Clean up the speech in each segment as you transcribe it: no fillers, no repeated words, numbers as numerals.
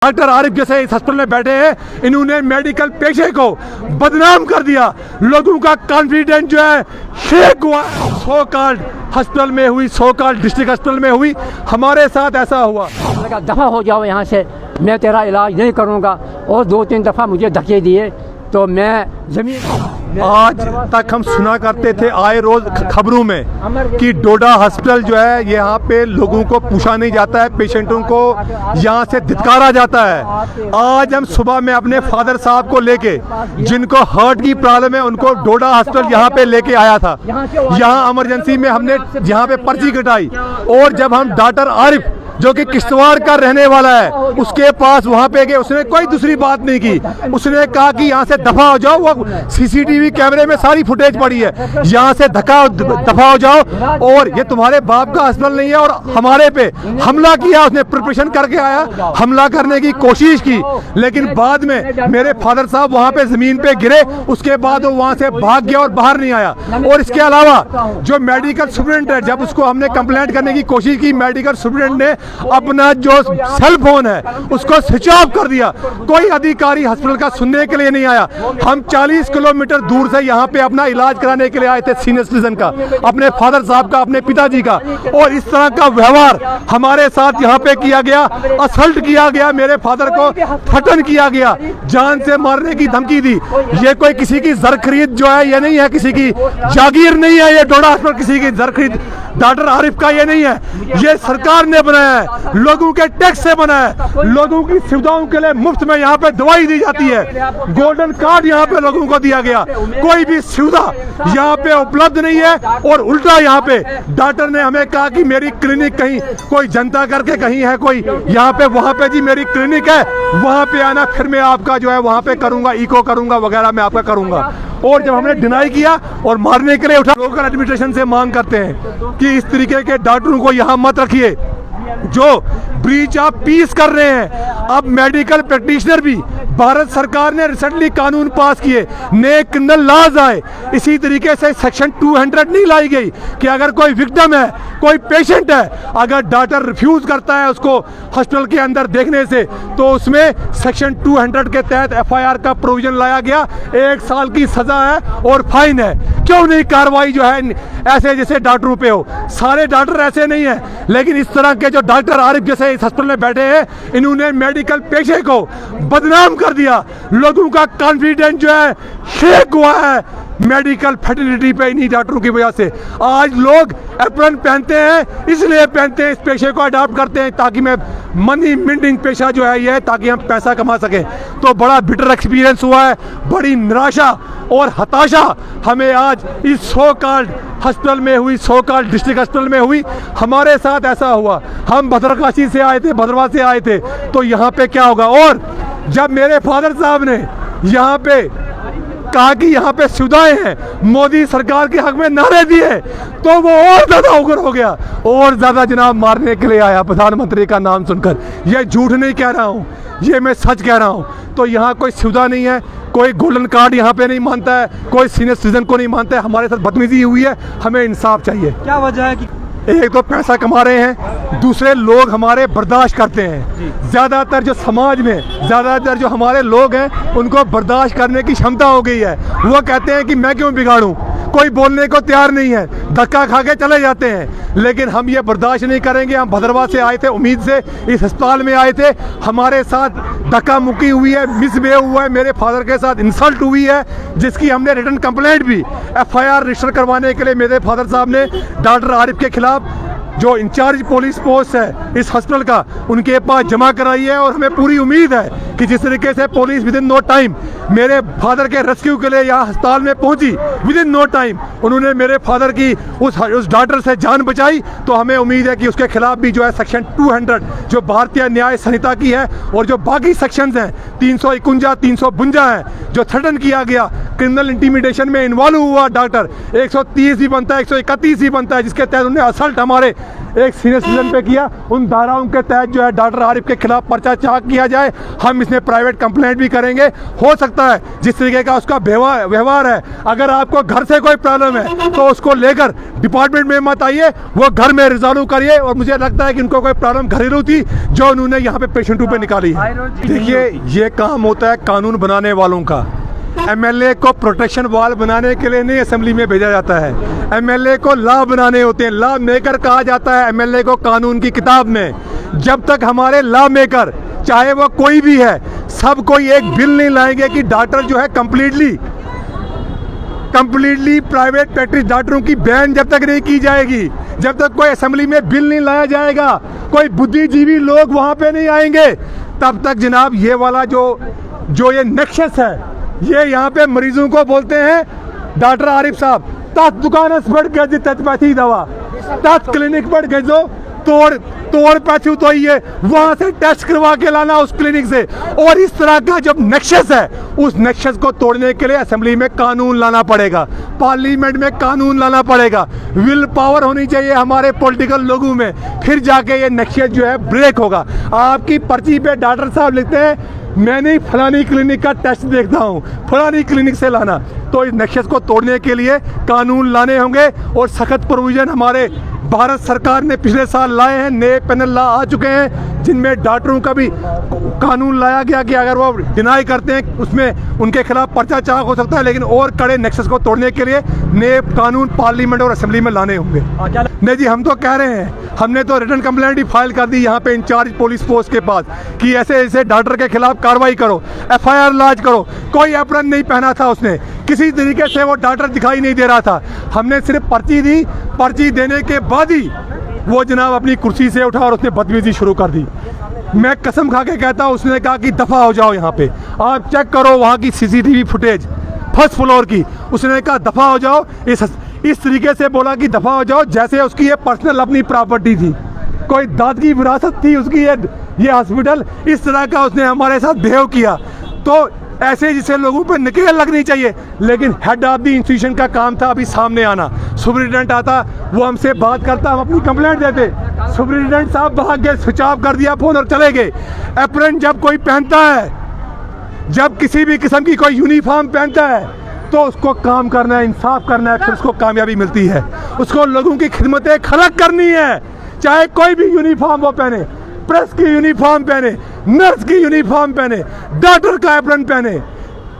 Doctor Arif जैसे इस hospital में बैठे हैं, इन्होंने मेडिकल पेशे को बदनाम कर दिया। लोगों का कॉन्फिडेंस जो है शेक हुआ। सो कॉल्ड हॉस्पिटल में हुई, सो कॉल्ड डिस्ट्रिक्ट हॉस्पिटल में हुई, हमारे साथ ऐसा हुआ। दफ़ा हो जाओ यहाँ से, मैं तेरा इलाज नहीं करूँगा। और 2-3 दफ़ा मुझे धक्के दिए तो मैं ज़मीन आज तक हम सुना करते थे आए रोज खबरों में कि डोडा हॉस्पिटल जो है यहाँ पे लोगों को पूछा नहीं जाता है, पेशेंटों को यहाँ से धिक्कारा जाता है। आज हम सुबह में अपने फादर साहब को लेके, जिनको हार्ट की प्रॉब्लम है, उनको डोडा हॉस्पिटल यहाँ पे लेके आया था। यहाँ इमरजेंसी में हमने यहाँ पे पर्ची कटाई और जब हम डॉक्टर आरिफ जो कि किश्तवाड़ का रहने वाला है उसके पास वहाँ पे गए, उसने कोई दूसरी बात नहीं की। उसने कहा कि यहाँ से दफा हो जाओ, वो सीसीटीवी कैमरे में सारी फुटेज पड़ी है, यहाँ से दफा हो जाओ और ये तुम्हारे बाप का अस्पताल नहीं है। और हमारे पे हमला किया, उसने प्रिपरेशन करके आया, हमला करने की कोशिश की, लेकिन बाद में मेरे फादर साहब वहाँ पे जमीन पे गिरे। उसके बाद वो वहाँ से भाग गया और बाहर नहीं आया। और इसके अलावा जो मेडिकल स्टूडेंट है, जब उसको हमने कंप्लेंट करने की कोशिश की, मेडिकल स्टूडेंट ने अपना जो सेल फोन है उसको स्विच ऑफ कर दिया। कोई अधिकारी हॉस्पिटल का सुनने के लिए नहीं आया। हम 40 किलोमीटर दूर से यहाँ पे अपना इलाज कराने के लिए आए थे, सीनियर सिटीजन का, अपने फादर साहब का, अपने पिताजी का। और इस तरह का व्यवहार हमारे साथ यहाँ पे किया गया, असल्ट किया गया, मेरे फादर को थटन किया गया, जान से मारने की धमकी दी। ये कोई किसी की जर खरीद जो है ये नहीं है, किसी की जागीर नहीं है ये डोडा हॉस्पिटल, किसी की जर खरीद डॉक्टर आरिफ का ये नहीं है। ये सरकार ने बनाया है, लोगों के टैक्स से बना है। लोगों की सुविधाओं के लिए मुफ्त में यहाँ पे दवाई दी जाती है, गोल्डन कार्ड यहाँ पे लोगों को दिया गया। कोई भी सुविधा यहाँ पे उपलब्ध नहीं है। और उल्टा यहाँ पे डॉक्टर ने हमें कहा कि मेरी क्लिनिक कहीं कोई जनता करके कहीं है कोई यहाँ पे, वहाँ पे जी मेरी क्लिनिक है, वहाँ पे आना, फिर मैं आपका जो है वहाँ पे करूँगा, इको करूँगा वगैरह मैं आपका करूँगा। और जब हमने डिनाई किया और मारने के लिए उठा, लोकल एडमिनिस्ट्रेशन से मांग करते हैं कि इस तरीके के डॉक्टरों को यहाँ मत रखिए जो ब्रीच ऑफ पीस कर रहे हैं। अब मेडिकल प्रैक्टिशनर भी, भारत सरकार ने रिसेंटली कानून पास किए, नए क्रिमिनल लॉज आए। इसी तरीके से सेक्शन 200 नहीं लाई गई कि अगर कोई विक्टिम है, कोई पेशेंट है, अगर डॉक्टर रिफ्यूज करता है उसको हॉस्पिटल के अंदर देखने से, तो उसमें सेक्शन 200 के तहत FIR का प्रोविजन लाया गया। 1 साल की सजा है और फाइन है। क्यों नहीं कार्रवाई जो है ऐसे जैसे डॉक्टरों पे हो? सारे डॉक्टर ऐसे नहीं है, लेकिन इस तरह के जो डॉक्टर आरिफ जैसे इस हॉस्पिटल में बैठे हैं, इन्होंने मेडिकल पेशे को बदनाम कर दिया। लोगों का कॉन्फिडेंस जो है शेक हुआ है मेडिकल फैसिलिटी पे इन्हीं डॉक्टरों की वजह से। आज लोग एप्रन पहनते हैं, इसलिए पहनते हैं, इस पेशे को अडॉप्ट करते हैं ताकि मैं मनी मिंटिंग पेशा जो है ये, ताकि हम पैसा कमा सकें। तो बड़ा बिटर एक्सपीरियंस हुआ है, बड़ी निराशा और हताशा हमें आज इस सो कॉल्ड हॉस्पिटल में हुई, सो कॉल्ड डिस्ट्रिक्ट हॉस्पिटल में हुई। हमारे साथ ऐसा हुआ। हम भद्रकाशी से आए थे, भद्रवाह से आए थे, तो यहाँ पे क्या होगा। और जब मेरे फादर साहब ने यहाँ पे कहा कि यहाँ पे सुविधाएं हैं, मोदी सरकार के हक में नारे दिए, तो वो और ज्यादा उग्र हो गया, और ज्यादा जनाब मारने के लिए आया प्रधानमंत्री का नाम सुनकर। ये झूठ नहीं कह रहा हूँ, ये मैं सच कह रहा हूँ। तो यहाँ कोई सुविधा नहीं है, कोई गोल्डन कार्ड यहाँ पे नहीं मानता है, कोई सीनियर सिटीजन को नहीं मानता है। हमारे साथ बदतमीजी हुई है, हमें इंसाफ चाहिए। क्या वजह है कि एक तो पैसा कमा रहे हैं, दूसरे लोग हमारे बर्दाश्त करते हैं। ज़्यादातर जो समाज में ज़्यादातर जो हमारे लोग हैं उनको बर्दाश्त करने की क्षमता हो गई है। वो कहते हैं कि मैं क्यों बिगाड़ूं, कोई बोलने को तैयार नहीं है, धक्का खा के चले जाते हैं। लेकिन हम ये बर्दाश्त नहीं करेंगे। हम भद्रवाह से आए थे, उम्मीद से इस अस्पताल में आए थे, हमारे साथ धक्का मुक्की हुई है, मिसबिहेव हुआ है, मेरे फादर के साथ इंसल्ट हुई है, जिसकी हमने रिटन कंप्लेंट भी FIR रजिस्टर करवाने के लिए मेरे फादर साहब ने डॉक्टर आरिफ के खिलाफ जो इंचार्ज पुलिस पोस्ट है इस हॉस्पिटल का, उनके पास जमा कराई है। और हमें पूरी उम्मीद है कि जिस तरीके से police within no time मेरे फादर के रेस्क्यू के लिए यहाँ अस्पताल में पहुंची, विद इन नो टाइम उन्होंने मेरे फादर की उस डॉक्टर से जान बचाई, तो हमें उम्मीद है कि उसके खिलाफ भी जो है सेक्शन 200 जो भारतीय न्याय संहिता की है और जो बाकी सेक्शंस हैं 351, 352 हैं, जो थ्रेटन किया गया, क्रिमिनल इंटीमिडेशन में इन्वॉल्व हुआ डॉक्टर, 130 भी बनता है, 131 भी बनता है, जिसके तहत उन्हें असल्ट हमारे एक सीनियर सिटीजन पे किया, उन धाराओं के तहत जो है डॉक्टर आरिफ के खिलाफ पर्चा चाक किया जाए। हम इसमें प्राइवेट कंप्लेंट भी करेंगे। हो सकता है जिस तरीके का उसका व्यवहार है, अगर आपको घर से कोई प्रॉब्लम है तो उसको लेकर डिपार्टमेंट में मत आइए, वो घर में रिजॉल्व करिए। और मुझे लगता है कि उनको कोई प्रॉब्लम घरेलू थी जो उन्होंने यहाँ पे पेशेंटों पे निकाली है। देखिए, ये काम होता है कानून बनाने वालों का। एमएलए को प्रोटेक्शन वॉल बनाने के लिए नहीं असेंबली में भेजा जाता है, एमएलए को लॉ बनाने होते हैं। लॉ मेकर कहा जाता है एमएलए को कानून की किताब में। जब तक हमारे लॉ मेकर, चाहे वो कोई भी है, सब कोई एक बिल नहीं लाएंगे कि डॉक्टर जो है कंप्लीटली प्राइवेट प्रैक्टिस डॉक्टरों की बैन जब तक नहीं की जाएगी, जब तक कोई असेंबली में बिल नहीं लाया जाएगा, कोई बुद्धिजीवी लोग वहाँ पे नहीं आएंगे, तब तक जनाब ये वाला जो ये नक्शस है, ये यहाँ पे मरीजों को बोलते हैं डॉक्टर आरिफ साहब तथ दुकान पर गज तथपैथी दवा, तथ क्लिनिक पर गजो तोड़ पैथी तो ये वहाँ से टेस्ट करवा के लाना उस क्लिनिक से। और इस तरह का जब नक्शस है, उस नक्शस को तोड़ने के लिए असेंबली में कानून लाना पड़ेगा, पार्लियामेंट में कानून लाना पड़ेगा। विल पावर होनी चाहिए हमारे पॉलिटिकल लोगों में, फिर जाके ये नक्शस जो है ब्रेक होगा। आपकी पर्ची पे डॉक्टर साहब लिखते हैं मैंने फलानी क्लिनिक का टेस्ट देखता हूँ, फलानी क्लिनिक से लाना। तो इस नक्शस को तोड़ने के लिए कानून लाने होंगे और सख्त प्रोविज़न हमारे भारत सरकार ने पिछले साल लाए हैं। नए पैनल लॉ आ चुके हैं जिनमें डॉक्टरों का भी कानून लाया गया कि अगर वो डिनाई करते हैं उसमें उनके खिलाफ पर्चा चाक हो सकता है। लेकिन और कड़े नक्शस को तोड़ने के लिए नए कानून पार्लियामेंट और असेंबली में लाने होंगे। नहीं जी, हम तो कह रहे हैं, हमने तो रिटर्न कंप्लेंट ही फाइल कर दी यहाँ पे इंचार्ज पुलिस फोर्स के पास कि ऐसे ऐसे डॉक्टर के खिलाफ कार्रवाई करो, एफआईआर लॉन्च करो। कोई एप्रन नहीं पहना था उसने, किसी तरीके से वो डॉक्टर दिखाई नहीं दे रहा था। हमने सिर्फ पर्ची दी, पर्ची देने के बाद ही वो जनाब अपनी कुर्सी से उठा और उसने बदतमीजी शुरू कर दी। मैं कसम खा के कहता हूँ, उसने कहा कि दफ़ा हो जाओ, यहाँ पे आप चेक करो वहाँ की सीसीटीवी फुटेज फर्स्ट फ्लोर की। उसने कहा दफ़ा हो जाओ, इस तरीके से बोला कि दफ़ा हो जाओ जैसे उसकी ये पर्सनल अपनी प्रॉपर्टी थी, कोई दाद की विरासत थी उसकी ये हॉस्पिटल। इस तरह का उसने हमारे साथ बिहेव किया। तो ऐसे जैसे लोगों पर नकेल लगनी चाहिए। लेकिन हेड ऑफ द इंस्टीट्यूशन का काम था अभी सामने आना। सुपरिटेंडेंट आता, वो हमसे बात करता, हम अपनी कंप्लेंट देते। सुपरिटेंडेंट साहब भाग गए, स्विच ऑफ कर दिया फ़ोन और चले गए। एप्रन जब कोई पहनता है, जब किसी भी किस्म की कोई यूनिफॉर्म पहनता है तो उसको काम करना है, इंसाफ करना है, फिर उसको कामयाबी मिलती है। उसको लोगों की खिदमतें खलक करनी है, चाहे कोई भी यूनिफॉर्म वो पहने, प्रेस की यूनिफॉर्म पहने, नर्स की यूनिफॉर्म पहने, डॉक्टर का एप्रन पहने,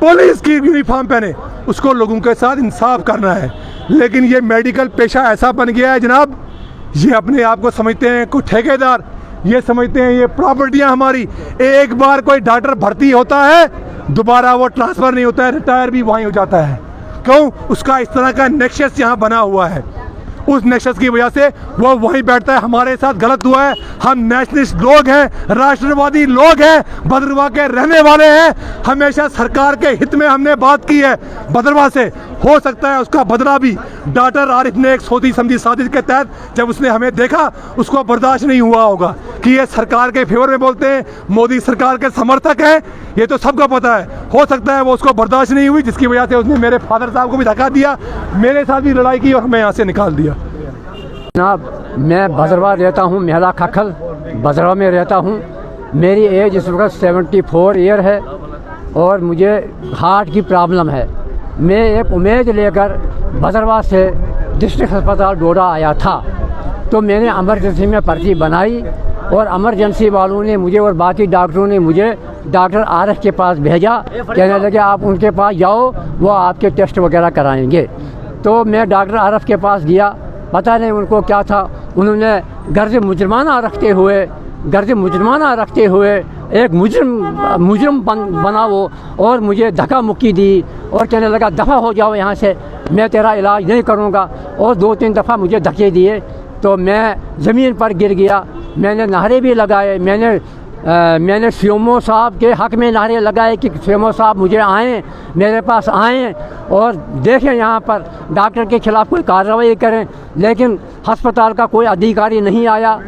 पुलिस की यूनिफॉर्म पहने, उसको लोगों के साथ इंसाफ करना है। लेकिन ये मेडिकल पेशा ऐसा बन गया है जनाब, ये अपने आप को समझते हैं कोई ठेकेदार, ये समझते हैं ये प्रॉपर्टियां हमारी। एक बार कोई डॉक्टर भर्ती होता है, दोबारा वो ट्रांसफ़र नहीं होता है, रिटायर भी वहीं हो जाता है। क्यों? उसका इस तरह का नेक्सस यहाँ बना हुआ है। उस नेक्सस की वजह से वो वहीं बैठता है। हमारे साथ गलत हुआ है। हम नेशनलिस्ट लोग हैं, राष्ट्रवादी लोग हैं, भद्रवाह के रहने वाले हैं। हमेशा सरकार के हित में हमने बात की है भद्रवाह से। हो सकता है उसका बदला भी डॉक्टर आरिफ ने एक सोची समझी साजिश के तहत जब उसने हमें देखा, उसको बर्दाश्त नहीं हुआ होगा कि ये सरकार के फेवर में बोलते हैं, मोदी सरकार के समर्थक हैं। ये तो सबको पता है। हो सकता है वो उसको बर्दाश्त नहीं हुई, जिसकी वजह से उसने मेरे फादर साहब को भी धक्का दिया, मेरे साथ भी लड़ाई की और हमें यहाँ से निकाल दिया। जनाब, मैं भद्रवाह रहता हूँ, मेहला खखल भद्रवाह में रहता हूँ। मेरी एज इस वक्त 74 ईयर है और मुझे हार्ट की प्रॉब्लम है। मैं एक उम्मीद लेकर भद्रवाह से डिस्ट्रिक्ट अस्पताल डोडा आया था, तो मैंने एमरजेंसी में पर्ची बनाई और एमरजेंसी वालों ने मुझे और बाकी डॉक्टरों ने मुझे डॉक्टर आरिफ के पास भेजा। कहने लगे आप उनके पास जाओ, वो आपके टेस्ट वगैरह कराएंगे। तो मैं डॉक्टर आरिफ के पास गया, पता नहीं उनको क्या था। उन्होंने गर्ज मुजरमाना रखते हुए एक मुजरम बना वो और मुझे धक्का मुक्की दी और कहने लगा दफ़ा हो जाओ यहाँ से, मैं तेरा इलाज नहीं करूँगा। और 2-3 दफ़ा मुझे धक्के दिए तो मैं ज़मीन पर गिर गया। मैंने नारे भी लगाए, मैंने सीएमओ साहब के हक़ में नारे लगाए कि सीएमओ साहब मुझे आएँ, मेरे पास आएँ और देखें यहाँ पर डॉक्टर के ख़िलाफ़ कोई कार्रवाई करें। लेकिन अस्पताल का कोई अधिकारी नहीं आया।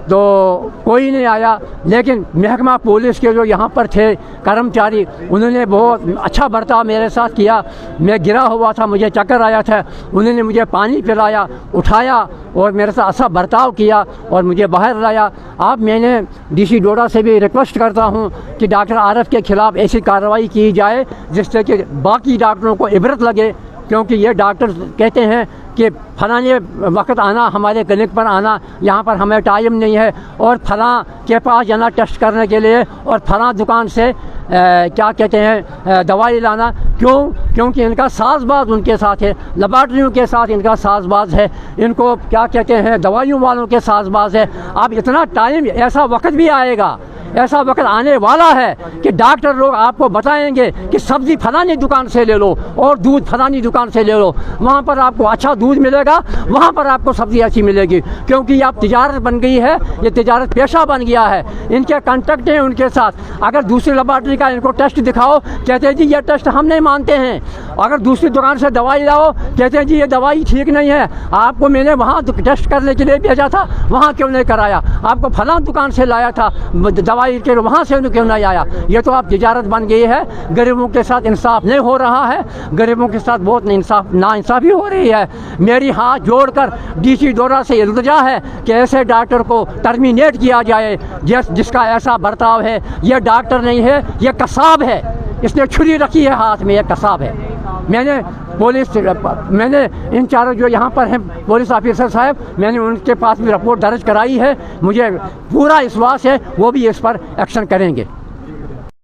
तो कोई नहीं आया। लेकिन महकमा पुलिस के जो यहाँ पर थे कर्मचारी, उन्होंने बहुत अच्छा बर्ताव मेरे साथ किया। मैं गिरा हुआ था, मुझे चक्कर आया था, उन्होंने मुझे पानी पिलाया, उठाया और मेरे साथ अच्छा बर्ताव किया और मुझे बाहर लाया। अब मैंने डीसी डोडा से भी रिक्वेस्ट करता हूँ कि डॉक्टर आरफ के ख़िलाफ़ ऐसी कार्रवाई की जाए जिससे कि बाकी डॉक्टरों को इबरत लगे, क्योंकि ये डॉक्टर कहते हैं कि फलाने वक्त आना, हमारे क्लिनिक पर आना, यहाँ पर हमें टाइम नहीं है, और फलां के पास जाना टेस्ट करने के लिए, और फलां दुकान से क्या कहते हैं दवाई लाना। क्योंकि इनका साजबाज उनके साथ है, लेबॉर्ट्रियों के साथ इनका साजबाज है, इनको क्या कहते हैं दवाइयों वालों के साजबाज है। अब इतना टाइम, ऐसा वक्त भी आएगा, ऐसा वक्त आने वाला है कि डॉक्टर लोग आपको बताएंगे कि सब्ज़ी फलानी दुकान से ले लो और दूध फलानी दुकान से ले लो, वहाँ पर आपको अच्छा दूध मिलेगा, वहाँ पर आपको सब्ज़ी अच्छी मिलेगी, क्योंकि अब तिजारत बन गई है, ये तिजारत पेशा बन गया है। इनके कॉन्टेक्ट हैं उनके साथ। अगर दूसरी लेबॉर्ट्री का इनको टेस्ट दिखाओ, कहते हैं जी ये टेस्ट हम नहीं मानते हैं। अगर दूसरी दुकान से दवाई लाओ, कहते हैं जी ये दवाई ठीक नहीं है, आपको मैंने वहाँ टेस्ट करने के लिए भेजा था, वहाँ क्यों नहीं कराया, आपको फलां दुकान से लाया था दवाई के, वहाँ से क्यों नहीं आया। ये तो आप तिजारत बन गई है। गरीबों के साथ इंसाफ नहीं हो रहा है, गरीबों के साथ बहुत नाइंसाफ़ी हो रही है। मेरी हाथ जोड़कर डीसी डोडा से इल्तिजा है कि ऐसे डॉक्टर को टर्मिनेट किया जाए जिसका ऐसा बर्ताव है। ये डॉक्टर नहीं है, ये कसाब है, इसने छुरी रखी है हाथ में, ये कसाब है। मैंने इन चारों जो यहाँ पर हैं पुलिस ऑफिसर साहब, मैंने उनके पास भी रिपोर्ट दर्ज कराई है। मुझे पूरा विश्वास है वो भी इस पर एक्शन करेंगे।